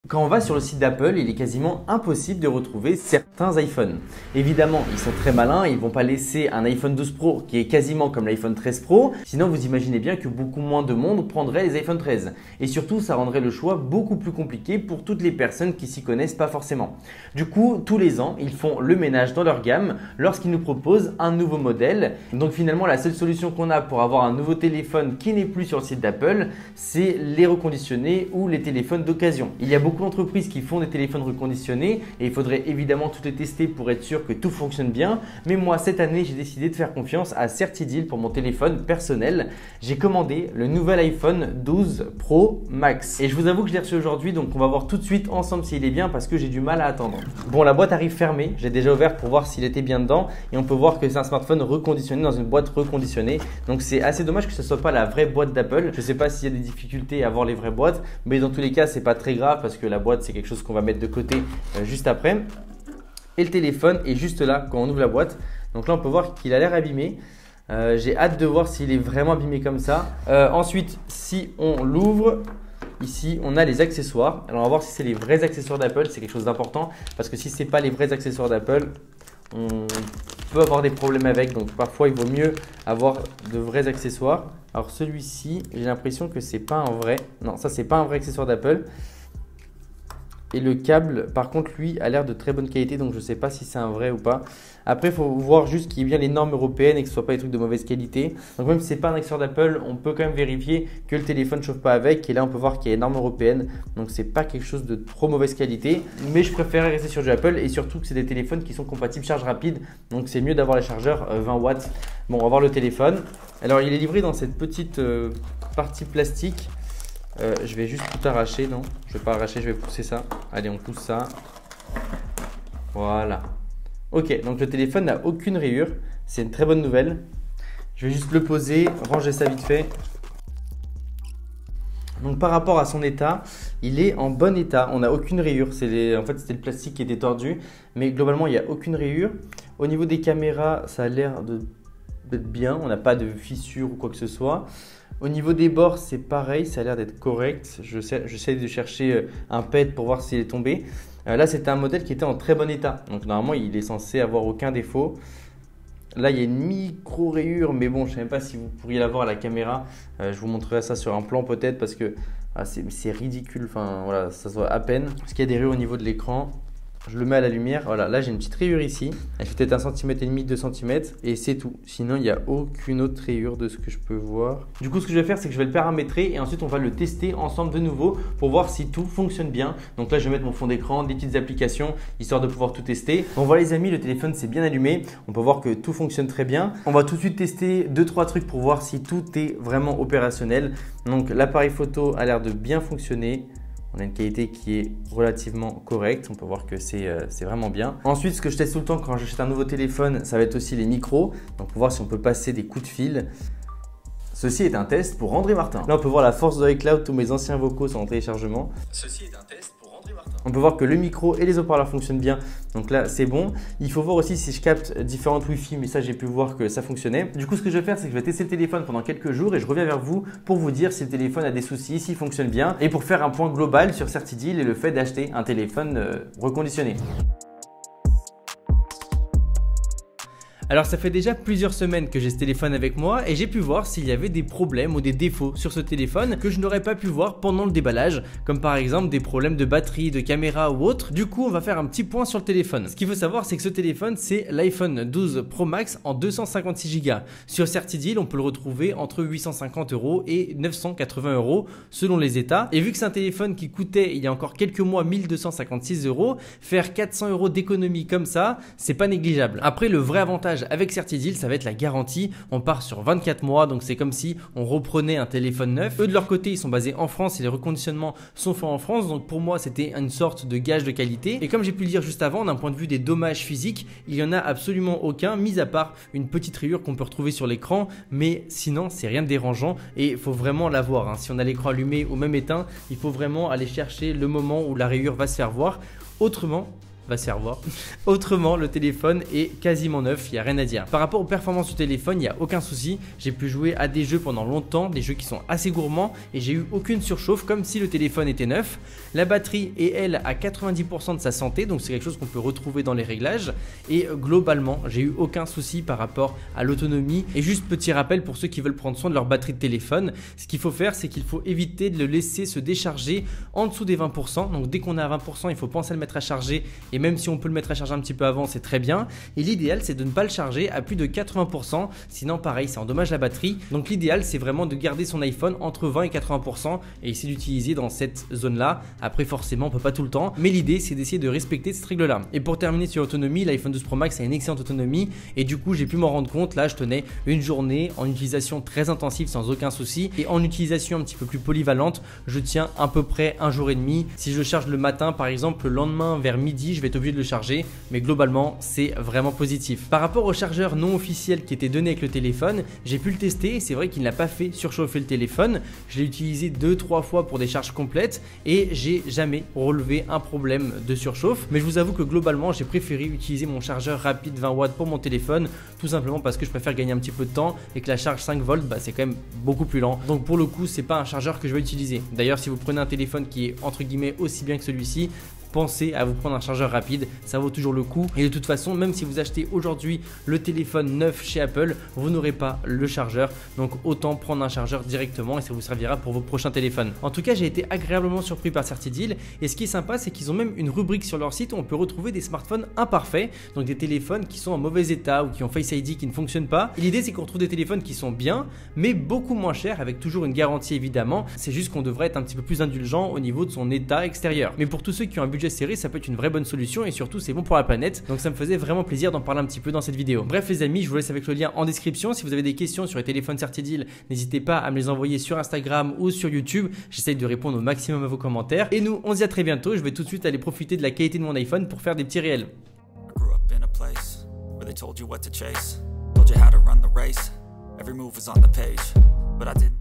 Quand on va sur le site d'Apple, il est quasiment impossible de retrouver certains iPhones. Évidemment, ils sont très malins, ils ne vont pas laisser un iPhone 12 Pro qui est quasiment comme l'iPhone 13 Pro. Sinon, vous imaginez bien que beaucoup moins de monde prendrait les iPhone 13. Et surtout, ça rendrait le choix beaucoup plus compliqué pour toutes les personnes qui s'y connaissent pas forcément. Du coup, tous les ans, ils font le ménage dans leur gamme lorsqu'ils nous proposent un nouveau modèle. Donc finalement, la seule solution qu'on a pour avoir un nouveau téléphone qui n'est plus sur le site d'Apple, c'est les reconditionnés ou les téléphones d'occasion. Il y a beaucoup d'entreprises qui font des téléphones reconditionnés et il faudrait évidemment tout les tester pour être sûr que tout fonctionne bien. Mais moi, cette année, j'ai décidé de faire confiance à Certideal pour mon téléphone personnel. J'ai commandé le nouvel iPhone 12 Pro Max et je vous avoue que je l'ai reçu aujourd'hui, donc on va voir tout de suite ensemble s'il est bien parce que j'ai du mal à attendre. Bon, la boîte arrive fermée, j'ai déjà ouvert pour voir s'il était bien dedans et on peut voir que c'est un smartphone reconditionné dans une boîte reconditionnée. Donc c'est assez dommage que ce ne soit pas la vraie boîte d'Apple. Je ne sais pas s'il y a des difficultés à avoir les vraies boîtes, mais dans tous les cas, c'est pas très grave parce que la boîte, c'est quelque chose qu'on va mettre de côté juste après. Et le téléphone est juste là quand on ouvre la boîte. Donc là, on peut voir qu'il a l'air abîmé. J'ai hâte de voir s'il est vraiment abîmé comme ça. Ensuite, si on l'ouvre, ici, on a les accessoires. Alors, on va voir si c'est les vrais accessoires d'Apple. C'est quelque chose d'important parce que si ce n'est pas les vrais accessoires d'Apple, on peut avoir des problèmes avec. Donc, parfois, il vaut mieux avoir de vrais accessoires. Alors, celui-ci, j'ai l'impression que ce n'est pas un vrai. Non, ça, ce n'est pas un vrai accessoire d'Apple. Et le câble, par contre, lui, a l'air de très bonne qualité, donc je ne sais pas si c'est un vrai ou pas. Après, il faut voir juste qu'il y ait bien les normes européennes et que ce ne soit pas des trucs de mauvaise qualité. Donc même si ce n'est pas un accessoire d'Apple, on peut quand même vérifier que le téléphone ne chauffe pas avec. Et là, on peut voir qu'il y a les normes européennes, donc ce n'est pas quelque chose de trop mauvaise qualité. Mais je préfère rester sur du Apple et surtout que c'est des téléphones qui sont compatibles charge rapide. Donc c'est mieux d'avoir les chargeurs 20 watts. Bon, on va voir le téléphone. Alors, il est livré dans cette petite partie plastique. Je vais juste tout arracher, non? Je vais pas arracher, je vais pousser ça. Allez, on pousse ça. Voilà. Ok, donc le téléphone n'a aucune rayure. C'est une très bonne nouvelle. Je vais juste le poser, ranger ça vite fait. Donc par rapport à son état, il est en bon état. On n'a aucune rayure. En fait, c'était le plastique qui était tordu. Mais globalement, il n'y a aucune rayure. Au niveau des caméras, ça a l'air d'être bien. On n'a pas de fissure ou quoi que ce soit. Au niveau des bords, c'est pareil, ça a l'air d'être correct. J'essaie de chercher un pet pour voir s'il est tombé. Là, c'était un modèle qui était en très bon état. Donc, normalement, il est censé avoir aucun défaut. Là, il y a une micro-rayure, mais bon, je ne sais même pas si vous pourriez la voir à la caméra. Je vous montrerai ça sur un plan peut-être parce que c'est ridicule. Enfin, voilà, ça se voit à peine. Parce qu'il y a des rayures au niveau de l'écran. Je le mets à la lumière. Voilà, là j'ai une petite rayure ici. Elle fait peut-être 1,5 cm, 2 cm et c'est tout. Sinon, il n'y a aucune autre rayure de ce que je peux voir. Du coup, ce que je vais faire, c'est que je vais le paramétrer et ensuite on va le tester ensemble de nouveau pour voir si tout fonctionne bien. Donc là, je vais mettre mon fond d'écran, des petites applications histoire de pouvoir tout tester. Bon, voilà les amis, le téléphone s'est bien allumé. On peut voir que tout fonctionne très bien. On va tout de suite tester 2-3 trucs pour voir si tout est vraiment opérationnel. Donc l'appareil photo a l'air de bien fonctionner. On a une qualité qui est relativement correcte. On peut voir que c'est vraiment bien. Ensuite, ce que je teste tout le temps quand j'achète un nouveau téléphone, ça va être aussi les micros. Donc, pour voir si on peut passer des coups de fil. Ceci est un test pour André Martin. Là, on peut voir la force de iCloud. Tous mes anciens vocaux sont en téléchargement. Ceci est un test pour André Martin. On peut voir que le micro et les haut-parleurs fonctionnent bien. Donc là, c'est bon. Il faut voir aussi si je capte différentes Wi-Fi. Mais ça, j'ai pu voir que ça fonctionnait. Du coup, ce que je vais faire, c'est que je vais tester le téléphone pendant quelques jours et je reviens vers vous pour vous dire si le téléphone a des soucis, s'il fonctionne bien et pour faire un point global sur Certideal et le fait d'acheter un téléphone reconditionné. Alors ça fait déjà plusieurs semaines que j'ai ce téléphone avec moi et j'ai pu voir s'il y avait des problèmes ou des défauts sur ce téléphone que je n'aurais pas pu voir pendant le déballage, comme par exemple des problèmes de batterie, de caméra ou autre. Du coup, on va faire un petit point sur le téléphone. Ce qu'il faut savoir, c'est que ce téléphone, c'est l'iPhone 12 Pro Max en 256 Go. Sur Certideal, on peut le retrouver entre 850 € et 980 € selon les états. Et vu que c'est un téléphone qui coûtait il y a encore quelques mois 1256 €, faire 400 € d'économie comme ça, c'est pas négligeable. Après, le vrai avantage avec Certideal, ça va être la garantie. On part sur 24 mois, donc c'est comme si on reprenait un téléphone neuf. Eux de leur côté, ils sont basés en France et les reconditionnements sont faits en France. Donc pour moi, c'était une sorte de gage de qualité. Et comme j'ai pu le dire juste avant, d'un point de vue des dommages physiques, il n'y en a absolument aucun, mis à part une petite rayure qu'on peut retrouver sur l'écran. Mais sinon, c'est rien de dérangeant et il faut vraiment l'avoir, hein. Si on a l'écran allumé ou même éteint, il faut vraiment aller chercher le moment où la rayure va se faire voir. Autrement, va se faire voir. Autrement, le téléphone est quasiment neuf, il n'y a rien à dire. Par rapport aux performances du téléphone, il n'y a aucun souci. J'ai pu jouer à des jeux pendant longtemps, des jeux qui sont assez gourmands et j'ai eu aucune surchauffe comme si le téléphone était neuf. La batterie est elle à 90% de sa santé, donc c'est quelque chose qu'on peut retrouver dans les réglages. Et globalement, j'ai eu aucun souci par rapport à l'autonomie. Et juste petit rappel pour ceux qui veulent prendre soin de leur batterie de téléphone, ce qu'il faut faire, c'est qu'il faut éviter de le laisser se décharger en dessous des 20%. Donc dès qu'on est à 20%, il faut penser à le mettre à charger. Et même si on peut le mettre à charger un petit peu avant, c'est très bien. Et l'idéal, c'est de ne pas le charger à plus de 80%. Sinon, pareil, ça endommage la batterie. Donc l'idéal, c'est vraiment de garder son iPhone entre 20 et 80% et essayer d'utiliser dans cette zone-là. Après, forcément, on peut pas tout le temps. Mais l'idée, c'est d'essayer de respecter cette règle-là. Et pour terminer sur l'autonomie, l'iPhone 12 Pro Max a une excellente autonomie. Et du coup, j'ai pu m'en rendre compte. Là, je tenais une journée en utilisation très intensive sans aucun souci. Et en utilisation un petit peu plus polyvalente, je tiens à peu près un jour et demi. Si je le charge le matin, par exemple, le lendemain vers midi, je vais être obligé de le charger. Mais globalement, c'est vraiment positif. Par rapport au chargeur non officiel qui était donné avec le téléphone, j'ai pu le tester et c'est vrai qu'il n'a pas fait surchauffer le téléphone. Je l'ai utilisé 2-3 fois pour des charges complètes et j'ai jamais relevé un problème de surchauffe. Mais je vous avoue que globalement, j'ai préféré utiliser mon chargeur rapide 20 watts pour mon téléphone, tout simplement parce que je préfère gagner un petit peu de temps et que la charge 5 volts, c'est quand même beaucoup plus lent. Donc pour le coup, c'est pas un chargeur que je vais utiliser. D'ailleurs, si vous prenez un téléphone qui est entre guillemets aussi bien que celui-ci, pensez à vous prendre un chargeur rapide, ça vaut toujours le coup. Et de toute façon, même si vous achetez aujourd'hui le téléphone neuf chez Apple, vous n'aurez pas le chargeur. Donc autant prendre un chargeur directement et ça vous servira pour vos prochains téléphones. En tout cas, j'ai été agréablement surpris par Certideal. Et ce qui est sympa, c'est qu'ils ont même une rubrique sur leur site où on peut retrouver des smartphones imparfaits, donc des téléphones qui sont en mauvais état ou qui ont Face ID qui ne fonctionnent pas. Et l'idée, c'est qu'on retrouve des téléphones qui sont bien, mais beaucoup moins chers, avec toujours une garantie évidemment. C'est juste qu'on devrait être un petit peu plus indulgent au niveau de son état extérieur. Mais pour tous ceux qui ont un budget serré, ça peut être une vraie bonne solution et surtout c'est bon pour la planète. Donc ça me faisait vraiment plaisir d'en parler un petit peu dans cette vidéo. Bref les amis, je vous laisse avec le lien en description. Si vous avez des questions sur les téléphones Certideal, n'hésitez pas à me les envoyer sur Instagram ou sur YouTube. J'essaye de répondre au maximum à vos commentaires. Et nous, on se dit à très bientôt. Je vais tout de suite aller profiter de la qualité de mon iPhone pour faire des petits réels. Told you what to chase, told you how to run the race. Every move was on the page, but I didn't